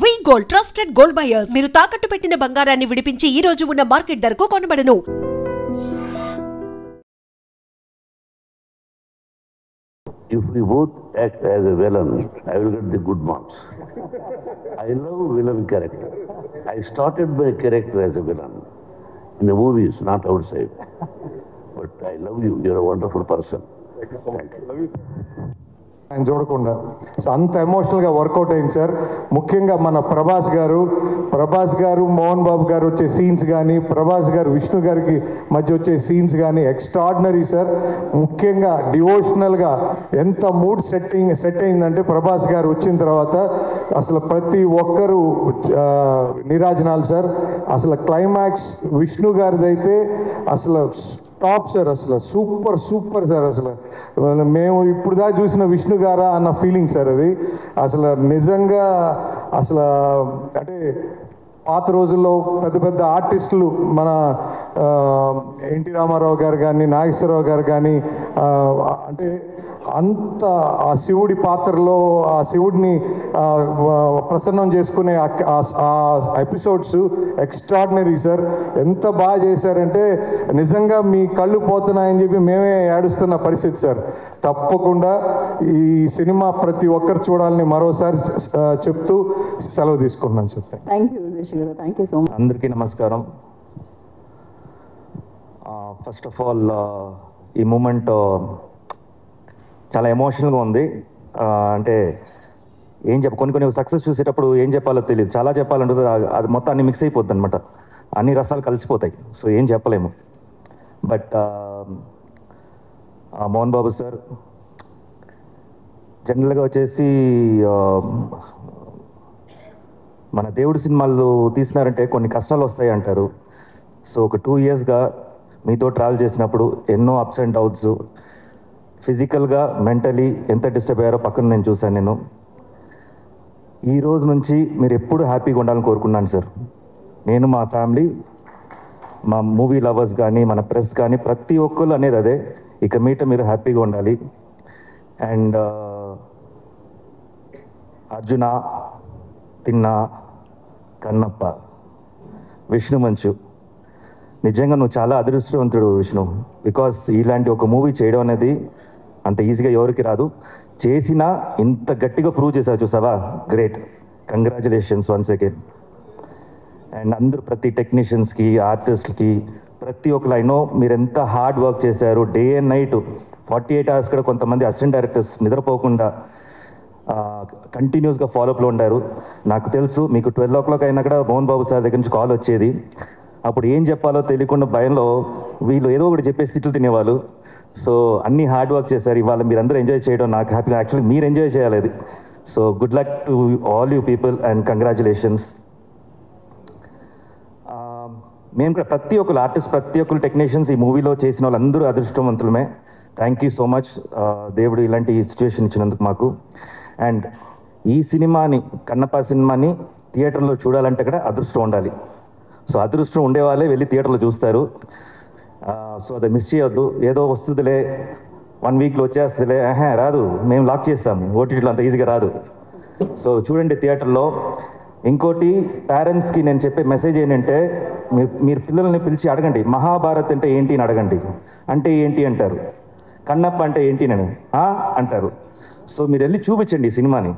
వి gold trusted gold buyers మీరు తాకట్టు పెట్టిన బంగారాన్ని విడిపించి ఈ రోజు ఉన్న మార్కెట్ ధరకు కొనబడను. If we both act as a villain, I will get the good marks. I love villain character. I started my character as a villain in the movies, not outside. But I love you. You're a wonderful person. Thank you. Love you. ఆయన చూడకుండా so అంత ఎమోషనల్గా work out అయింది sir. ముఖ్యంగా మన ప్రభాస్ గారు మోహన్ బాబు గారు వచ్చే సీన్స్ కానీ, ప్రభాస్ గారు విష్ణు గారికి మధ్య వచ్చే సీన్స్ కానీ ఎక్స్ట్రాడినరీ సార్. ముఖ్యంగా డివోషనల్గా ఎంత మూడ్ సెట్ అయిందంటే ప్రభాస్ గారు వచ్చిన తర్వాత అసలు ప్రతి ఒక్కరూ నీరాజనాలు సార్. అసలు క్లైమాక్స్ విష్ణు గారిదైతే అసలు టాప్ సార్. అసలు సూపర్ సార్. అసలు మేము ఇప్పుడు దా చూసిన విష్ణు గారా అన్న ఫీలింగ్ సార్ అది. అసలు నిజంగా అసలు అంటే పాత రోజుల్లో పెద్ద ఆర్టిస్టులు మన ఎన్టీ రామారావు గారు కానీ, నాగేశ్వరరావు గారు కానీ అంటే అంత ఆ శివుడి పాత్రలో ఆ శివుడిని ప్రసన్నం చేసుకునే ఆ ఎపిసోడ్స్ ఎక్స్ట్రాడినరీ సార్. ఎంత బాగా చేశారంటే నిజంగా మీ కళ్ళు పోతున్నాయని చెప్పి మేమే ఏడుస్తున్న పరిస్థితి సార్. తప్పకుండా ఈ సినిమా ప్రతి ఒక్కరు చూడాలని మరోసారి చెప్తూ సెలవు తీసుకుంటున్నాను సార్. థ్యాంక్ యూ శశిగారు, థ్యాంక్ యూ సో మచ్. అందరికీ నమస్కారం. ఫస్ట్ ఆఫ్ ఆల్ ఈ మూమెంట్ చాలా ఎమోషనల్గా ఉంది. అంటే ఏం కొన్ని సక్సెస్ చూసేటప్పుడు ఏం చెప్పాలో తెలియదు, చాలా చెప్పాలంటే అది మొత్తం అన్ని మిక్స్ అయిపోద్ది అనమాట, అన్ని రసాలు కలిసిపోతాయి. సో ఏం చెప్పలేము. బట్ మోహన్ బాబు సార్ జనరల్గా వచ్చేసి మన దేవుడి సినిమాలు తీసినారంటే కొన్ని కష్టాలు వస్తాయి అంటారు. సో ఒక 2 yearsగా మీతో ట్రావెల్ చేసినప్పుడు ఎన్నో అప్స్ అండ్ డౌన్స్, ఫిజికల్గా మెంటలీ ఎంత డిస్టర్బ్ అయ్యారో పక్కన నేను చూశాను. ఈ రోజు నుంచి మీరు ఎప్పుడు హ్యాపీగా ఉండాలని కోరుకున్నాను సార్. నేను, మా ఫ్యామిలీ, మా మూవీ లవర్స్ కానీ, మన ప్రెస్ కానీ, ప్రతి ఒక్కరు అనేది అదే. ఇక మీట మీరు హ్యాపీగా ఉండాలి. అండ్ అర్జున, తిన్నా, కన్నప్ప, విష్ణు మంచు, నిజంగా నువ్వు చాలా అదృష్టవంతుడు విష్ణు. బికాస్ ఇలాంటి ఒక మూవీ చేయడం అనేది అంత ఈజీగా ఎవరికి రాదు. చేసినా ఇంత గట్టిగా ప్రూవ్ చేసావు చూసావా, great. Congratulations once again. And అందరూ ప్రతి టెక్నీషియన్స్కి, ఆర్టిస్ట్కి, ప్రతి ఒక్కరు ఐ నో మీరు ఎంత హార్డ్ వర్క్ చేశారు. డే అండ్ నైట్ 48 hours కూడా కొంతమంది అసిస్టెంట్ డైరెక్టర్స్ నిద్రపోకుండా కంటిన్యూస్గా ఫాలోఅప్లో ఉండారు. నాకు తెలుసు మీకు 12 o'clock అయినా కూడా మోహన్ బాబు సార్ దగ్గర నుంచి కాల్ వచ్చేది. అప్పుడు ఏం చెప్పాలో తెలియకుండా భయంలో వీళ్ళు ఏదో ఒకటి చెప్పేసి తిట్లు తినేవాళ్ళు. సో అన్ని హార్డ్ వర్క్ చేశారు. ఇవాళ మీరందరూ ఎంజాయ్ చేయడం నాకు హ్యాపీగా, యాక్చువల్లీ మీరు ఎంజాయ్ చేయాలి అది. So good luck to all you people and congratulations. మేము కూడా ప్రతి ఒక్కరు ఆర్టిస్ట్, ప్రతి ఒక్కరు టెక్నీషియన్స్ ఈ మూవీలో చేసిన వాళ్ళందరూ అదృష్టవంతులమే. Thank you so much. దేవుడు ఇలాంటి సిచ్యువేషన్ ఇచ్చినందుకు మాకు. అండ్ ఈ సినిమాని, కన్నప్ప సినిమాని థియేటర్లో చూడాలంటే కూడా అదృష్టం ఉండాలి. సో అదృష్టం ఉండేవాళ్ళే వెళ్ళి థియేటర్లో చూస్తారు. సో అది మిస్ చేయొద్దు. ఏదో వస్తుందిలే, 1 weekలో వచ్చేస్తుందిలే, రాదు, మేము లాక్ చేస్తాము, ఓటీటీలో అంత ఈజీగా రాదు. సో చూడండి థియేటర్లో. ఇంకోటి పేరెంట్స్కి నేను చెప్పే మెసేజ్ ఏంటంటే, మీరు పిల్లల్ని పిలిచి అడగండి, మహాభారత్ అంటే ఏంటి అని అడగండి. అంటే ఏంటి అంటారు, కన్నప్ప అంటే ఏంటి నేను అంటారు. సో మీరు వెళ్ళి చూపించండి ఈ సినిమాని.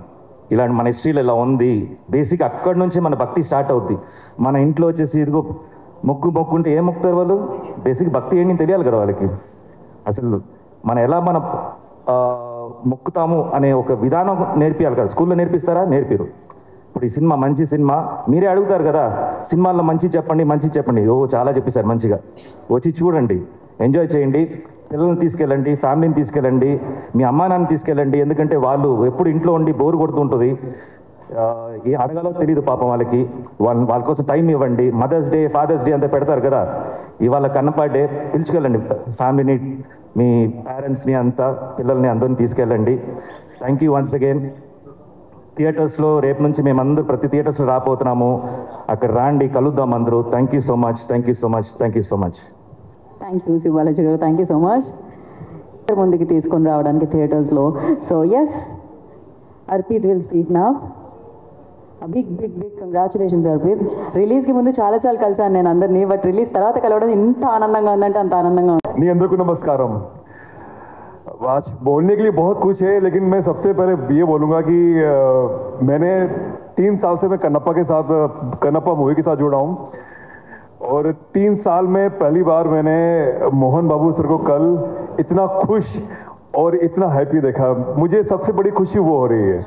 ఇలాంటి మన హిస్టరీలో ఇలా ఉంది. బేసిక్ అక్కడి నుంచి మన భక్తి స్టార్ట్ అవుద్ది. మన ఇంట్లో వచ్చేసి ఇదిగో మొక్కుంటే ఏం మొక్కుతారు వాళ్ళు? బేసిక్ భక్తి ఏంటి తెలియాలి కదా వాళ్ళకి. అసలు మనం మొక్కుతాము అనే ఒక విధానం నేర్పియాలి కదా. స్కూల్లో నేర్పిస్తారా? నేర్పిరు. ఇప్పుడు ఈ సినిమా మంచి సినిమా, మీరే అడుగుతారు కదా సినిమాల్లో మంచి చెప్పండి. చాలా చెప్పేశారు మంచిగా. వచ్చి చూడండి, ఎంజాయ్ చేయండి. పిల్లల్ని తీసుకెళ్ళండి, ఫ్యామిలీని తీసుకెళ్ళండి, మీ అమ్మా నాన్న తీసుకెళ్ళండి. ఎందుకంటే వాళ్ళు ఎప్పుడు ఇంట్లో ఉండి బోరు కొడుతుంటుంది. ఏ అడగాలో తెలియదు పాపం వాళ్ళకి. వాళ్ళ కోసం టైం ఇవ్వండి. మదర్స్ డే, ఫాదర్స్ డే అంతా పెడతారు కదా, ఇవాళ కన్నప్ప డే, పిలుచుకెళ్ళండి ఫ్యామిలీని, మీ పేరెంట్స్ని అంతా, పిల్లల్ని అందరిని తీసుకెళ్ళండి. Thank you once again. థియేటర్స్లో రేపు నుంచి మేమందరూ ప్రతి థియేటర్స్లో రాబోతున్నాము. అక్కడ రాండి, కలుద్దాం అందరూ. Thank you so much. Thank you శివాలజీ గారు, థ్యాంక్ యూ సో మచ్. ముందుకి తీసుకొని రావడానికి థియేటర్స్లో. So yes, Arpit will speak now. Big big big congratulations Arpit. రిలీజ్కి ముందు చాలాసార్లు కలిసాను నేను అందరినీ, బట్ రిలీజ్ తర్వాత కలవడం ఇంత ఆనందంగా ఉందంటే అంత ఆనందంగా ఉంది. नहीं अंदर को नमस्कारम. आज बोलने के लिए बहुत कुछ है, लेकिन मैं सबसे पहले ये बोलूँगा कि मैंने 3 साल से मैं कन्नप्पा के साथ कन्नप्पा मूवी के साथ जुड़ा हूँ और 3 साल में पहली बार मैंने मोहन बाबू सर को कल इतना खुश और इतना हैप्पी देखा. मुझे सबसे बड़ी खुशी वो हो रही है,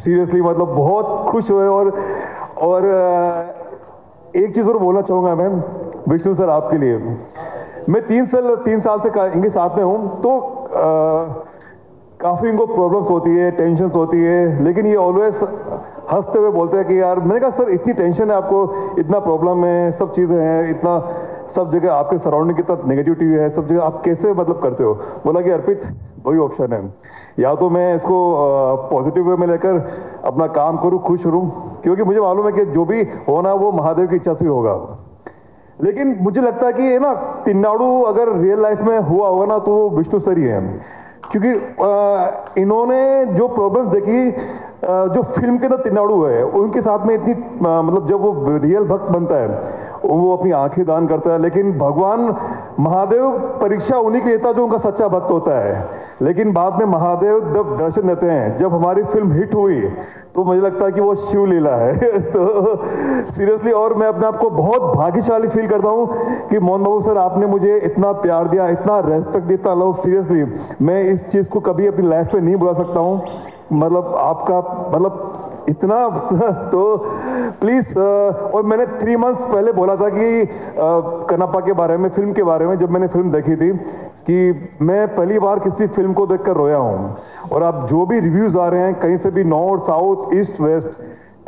सीरियसली मतलब बहुत खुश हुए. और एक चीज़ और बोलना चाहूँगा मैं विष्णु सर आपके लिए. मैं 3 साल से इनके साथ में हूँ, तो काफ़ी इनको प्रॉब्लम्स होती है, टेंशन होती है, लेकिन ये ऑलवेज हंसते हुए बोलते हैं कि यार, मैंने कहा सर इतनी टेंशन है आपको, इतना प्रॉब्लम है, सब चीज़ें हैं, इतना सब जगह आपके सराउंडिंग कितना नेगेटिविटी है, सब जगह आप कैसे मतलब करते हो. बोला कि अर्पित वही ऑप्शन है, या तो मैं इसको पॉजिटिव वे में लेकर अपना काम करूँ, खुश रहूँ, क्योंकि मुझे मालूम है कि जो भी होना वो महादेव की इच्छा से ही होगा. लेकिन मुझे लगता है कि ये ना तिन्नाडु अगर रियल लाइफ में हुआ होगा ना, तो वो विष्णु सर ही है, क्योंकि इन्होंने जो प्रॉब्लम देखी, जो फिल्म के अंदर तिन्नाडु है उनके साथ में इतनी मतलब जब वो रियल भक्त बनता है वो अपनी आंखें दान करता है, लेकिन भगवान महादेव परीक्षा उन्हीं की लेता जो उनका सच्चा भक्त होता है. लेकिन बाद में महादेव जब दर्शन देते हैं, जब हमारी फिल्म हिट हुई, तो मुझे लगता है कि वो शिव लीला है. तो सीरियसली, और मैं अपने आप को बहुत भाग्यशाली फील करता हूँ कि मोहन बाबू सर आपने मुझे इतना प्यार दिया, इतना रेस्पेक्ट दिया, इतना लव. सीरियसली मैं इस चीज़ को कभी अपनी लाइफ में नहीं भुला सकता हूँ. मतलब आपका मतलब इतना तो प्लीज़. और मैंने 3 मंथ्स पहले बोला था कि कन्नप्पा के बारे में, फिल्म के बारे में, जब मैंने फिल्म देखी थी, कि मैं पहली बार किसी फिल्म को देखकर रोया हूँ. और अब जो भी रिव्यूज़ आ रहे हैं कहीं से भी, north south east west,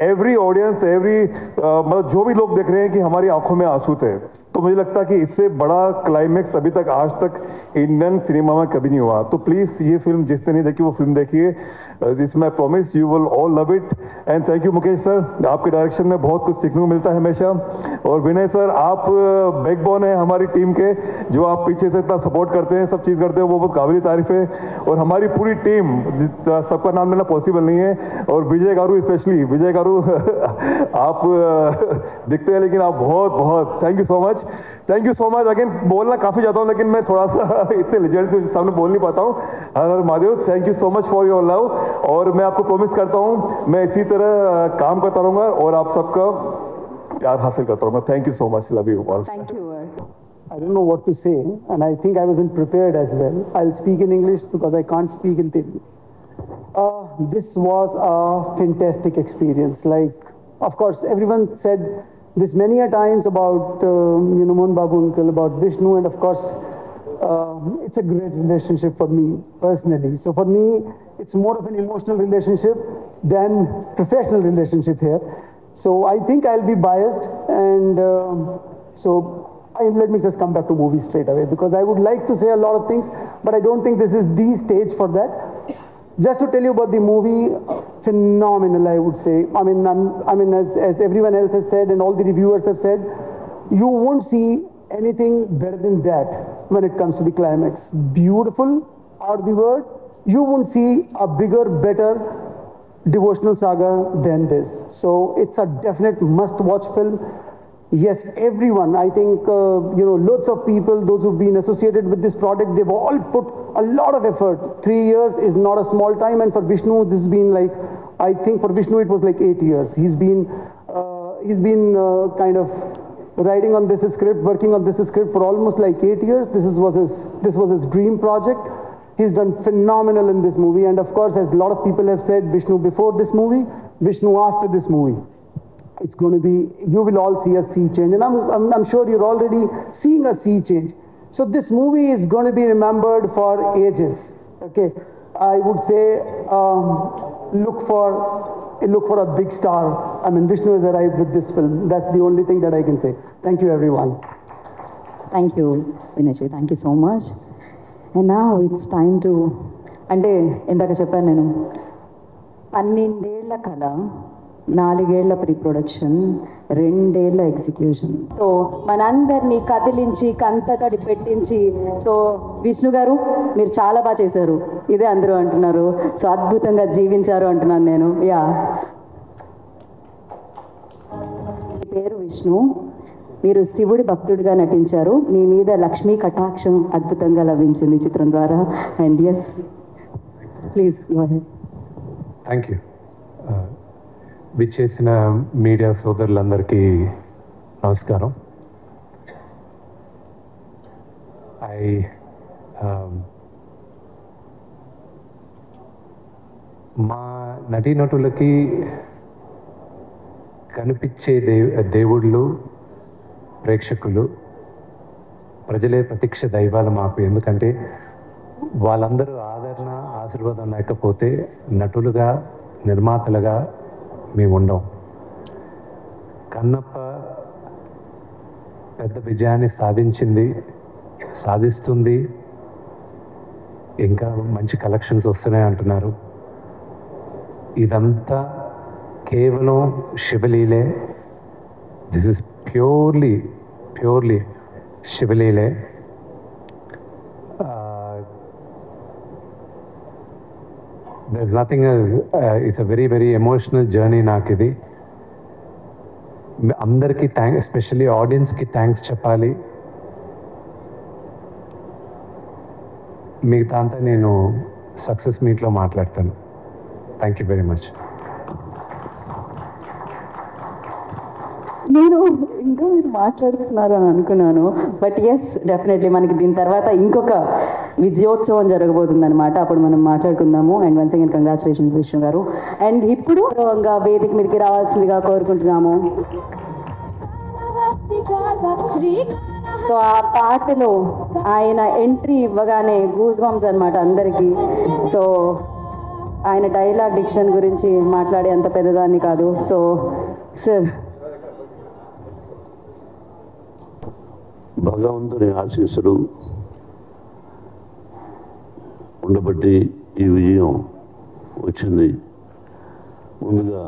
every audience, every मतलब जो भी लोग देख रहे हैं कि हमारी आंखों में आंसू थे. तो मुझे लगता है कि इससे बड़ा क्लाइमेक्स अभी तक आज तक इंडियन सिनेमा में कभी नहीं हुआ. तो प्लीज़ ये फिल्म जिसने नहीं देखी वो फिल्म देखिए. This my promise, you will all love it. And thank you Mukesh sir, आपके डायरेक्शन में बहुत कुछ सीखने को मिलता है हमेशा. और विनय सर, आप बैकबोन है हमारी टीम के, जो आप पीछे से इतना सपोर्ट करते हैं, सब चीज़ करते हैं, वो बहुत काबिल तारीफ है. और हमारी पूरी टीम, सबका नाम लेना पॉसिबल नहीं है, और विजय गारू स्पेशली, विजय गारू आप दिखते हैं लेकिन आप बहुत बहुत thank you so much again. बोलना काफ़ी जाता हूँ, लेकिन मैं थोड़ा सा इतने लेजेंड्स के सामने बोल नहीं पाता हूँ. हर हर Mahadev, thank you so much for your love. और मैं आपको प्रॉमिस करता हूँ मैं इसी तरह काम करता रहूँगा और आप सबका प्यार हासिल करता रहूँगा. Thank you so much, love you all. Thank you. I don't know what to say, and I think I wasn't prepared as well. I'll speak in English because I can't speak in Telugu. This was a fantastic experience. Like, of course, everyone said this many a times about Mohan Babu uncle, about Vishnu, and of course, it's a great relationship for me personally. So for me, it's more of an emotional relationship than professional relationship here. So I think I'll be biased, and let me just come back to movies straight away, because I would like to say a lot of things, but I don't think this is the stage for that. Just to tell you about the movie, phenomenal, I would say. I mean, as everyone else has said and all the reviewers have said, you won't see anything better than that when it comes to the climax. Beautiful are the word. You won't see a bigger, better devotional saga than this. So it's a definite must-watch film. Yes, everyone, I think, loads of people, those who've been associated with this product, they've all put a lot of effort. 3 years is not a small time, and for Vishnu, this has been like, I think for Vishnu it was like 8 years. He's been kind of riding on this script, working on this script for almost like 8 years. This was his dream project. He's done phenomenal in this movie, and of course, as a lot of people have said, Vishnu before this movie, Vishnu after this movie. It's going to be, you will all see a sea change, and I'm sure you're already seeing a sea change. So this movie is going to be remembered for ages. Okay, I would say look for a big star. I mean, Vishnu has arrived with this film. That's the only thing that I can say. Thank you, everyone. Thank you Vinay, thank you so much. And now it's time to, అంటే ఇందాక చెప్పాను నేను, 12 ఏళ్ల కళ, 4 ఏళ్ల pre production, 2 ఏళ్ల execution. So మనందరినీ కదిలించి కంతకడి పెట్టించి, సో విష్ణు గారు మీరు చాలా బాగా చేశారు, ఇదే అందరూ అంటున్నారు. సో అద్భుతంగా జీవించారు అంటున్నాను నేను. యా, పేరు విష్ణు. మీరు శివుడి భక్తుడిగా నటించారు. మీ మీద లక్ష్మీ కటాక్షం అద్భుతంగా లభించింది చిత్రం ద్వారా. And yes, please go ahead. Thank you. విచ్చేసిన మీడియా సోదరులందరికీ నమస్కారం. మా నటీనటులకి కనిపించే దేవుళ్ళు ప్రేక్షకులు, ప్రజలే ప్రత్యక్ష దైవాలు మాకు. ఎందుకంటే వాళ్ళందరూ ఆదరణ ఆశీర్వాదం లేకపోతే నటులుగా నిర్మాతలుగా మేము ఉండం. కన్నప్ప పెద్ద విజయాన్ని సాధిస్తుంది. ఇంకా మంచి కలెక్షన్స్ వస్తున్నాయి అంటున్నారు. ఇదంతా కేవలం శివలీలే. దిస్ ఇస్ ప్యూర్లీ శివలీలే. there's nothing else. It's a very emotional journey నాకు ఇది. అందరికీ థ్యాంక్స్, ఎస్పెషల్లీ ఆడియన్స్కి థ్యాంక్స్ చెప్పాలి. మిగతా అంతా నేను సక్సెస్ మీట్లో మాట్లాడతాను. Thank you very much. నేను ఇంకా మీరు మాట్లాడుతున్నారు అని అనుకున్నాను. బట్ ఎస్, డెఫినెట్లీ మనకి దీని తర్వాత ఇంకొక విజయోత్సవం జరగబోతుంది అనమాట. అప్పుడు మనం మాట్లాడుకుందాము. And once again congratulations Vishnu గారు. అండ్ ఇప్పుడు వేదిక మీదకి రావాల్సిందిగా కోరుకుంటున్నాము. సో ఆ పాటలో ఆయన ఎంట్రీ ఇవ్వగానే గూస్ బంప్స్ అనమాట అందరికీ. సో ఆయన డైలాగ్ డిక్షన్ గురించి మాట్లాడే అంత పెద్దదాన్ని కాదు. సో సార్, భగవంతుని ఆశీస్సులు ఉండబట్టి ఈ విజయం వచ్చింది. ముందుగా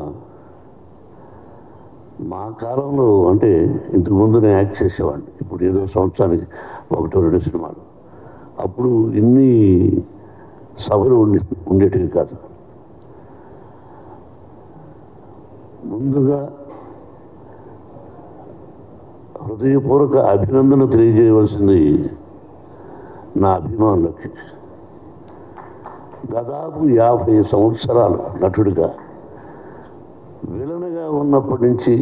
మా కాలంలో అంటే ఇంతకుముందు నేను యాక్ట్ చేసేవాడిని. ఇప్పుడు ఏదో సంవత్సరానికి 1-2 సినిమాలు. అప్పుడు ఇన్ని సభలు ఉండేటివి కాదు. ముందుగా హృదయపూర్వక అభినందన తెలియజేయవలసింది నా అభిమానులకి. దాదాపు 50 సంవత్సరాలు నటుడిగా, విలన్గా ఉన్నప్పటి నుంచి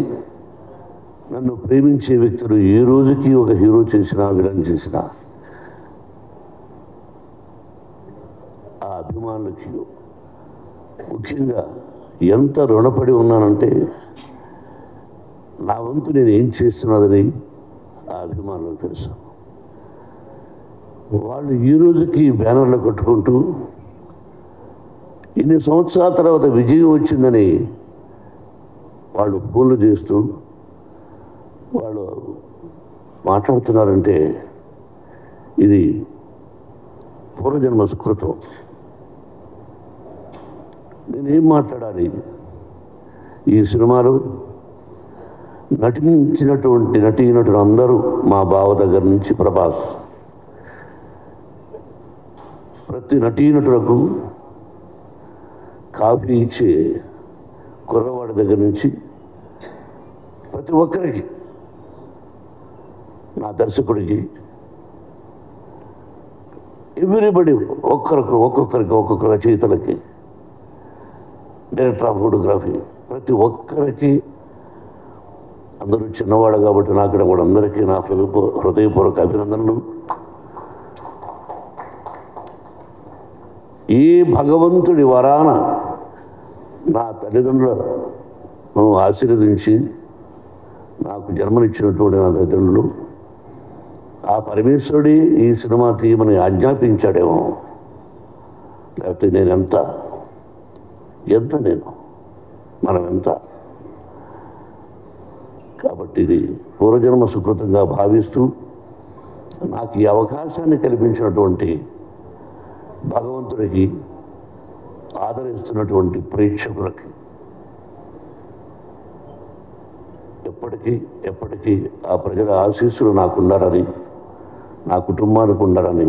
నన్ను ప్రేమించే వ్యక్తులు ఏ రోజుకి ఒక హీరో చేసినా విలన్ చేసినా ఆ అభిమానులకి ముఖ్యంగా ఎంత రుణపడి ఉన్నానంటే, నా వంతు నేను ఏం చేస్తున్నదని ఆ అభిమానులకు తెలుసు. వాళ్ళు ఈ రోజుకి బ్యానర్లు కట్టుకుంటూ ఇన్ని సంవత్సరాల తర్వాత విజయం వచ్చిందని వాళ్ళు ఫోన్లు చేస్తూ వాళ్ళు మాట్లాడుతున్నారంటే ఇది పూర్వజన్మ సుకృతం. నేనేం మాట్లాడాలి? ఈ సినిమాలో నటించినటువంటి నటీనటులు అందరూ, మా బావ దగ్గర నుంచి ప్రభాస్, ప్రతి నటీనటులకు కాఫీ ఇచ్చే కుర్రవాడి దగ్గర నుంచి ప్రతి ఒక్కరికి, నా దర్శకుడికి, ఎవ్రీబడి, ఒక్కొక్క రచయితలకి, డైరెక్టర్ ఆఫ్ ఫోటోగ్రఫీ, ప్రతి ఒక్కరికి, అందరూ చిన్నవాడు కాబట్టి నాకు కూడా అందరికీ నా హృదయపూర్వక అభినందనలు. ఈ భగవంతుడి వరాన నా తల్లిదండ్రులను ఆశీర్వదించి నాకు జన్మనిచ్చినటువంటి నా తల్లిదండ్రులు, ఆ పరమేశ్వరుడి ఈ సినిమా తీయమని ఆజ్ఞాపించాడేమో, లేకపోతే నేను ఎంత మనం ఎంత. కాబట్టి ఇది పూర్వజన్మ సుకృతంగా భావిస్తూ నాకు ఈ అవకాశాన్ని కల్పించినటువంటి భగవంతుడికి, ఆదరిస్తున్నటువంటి ప్రేక్షకులకి ఎప్పటికీ ఆ ప్రజల ఆశీస్సులు నాకుండాలని, నా కుటుంబానికి ఉండాలని,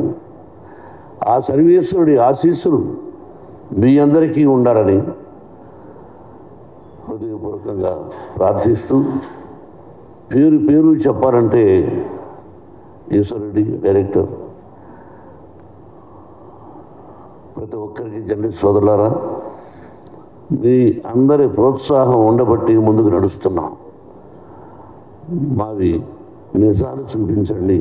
ఆ సర్వేశ్వరుడి ఆశీస్సులు మీ అందరికీ ఉండాలని హృదయపూర్వకంగా ప్రార్థిస్తూ పేరు చెప్పాలంటే ఈశ్వరెడ్డి డైరెక్టర్. ప్రతి ఒక్కరికి జర్నలిస్ట్ సోదరులారా, మీ అందరి ప్రోత్సాహం ఉండబట్టి ముందుకు నడుస్తున్నాం. మావి నిజాలు చూపించండి,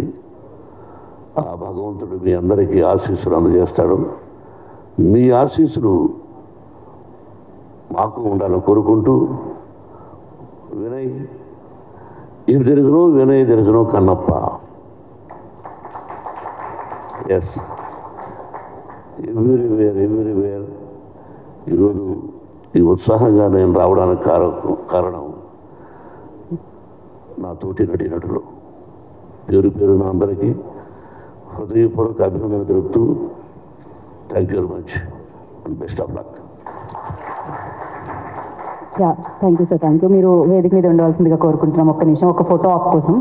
ఆ భగవంతుడు మీ అందరికీ ఆశీస్సులు అందజేస్తాడు. మీ ఆశీస్సులు మాకు ఉండాలని కోరుకుంటూ, Vinay, if there is no Vinay there is no Kannappa. Yes, everywhere ఈరోజు ఈ ఉత్సాహంగా నేను రావడానికి కారణం నా తోటి నటీనటులు. పేరున అందరికీ హృదయపూర్వక అభినందన తెలుపుతూ thank you very much and best of luck. Thank you sir, thank you. మీరు వేదిక మీద ఉండవలసిందిగా కోరుకుంటున్నాం. ఒక్క నిమిషం, ఒక ఫోటో ఆఫ్ కోసం.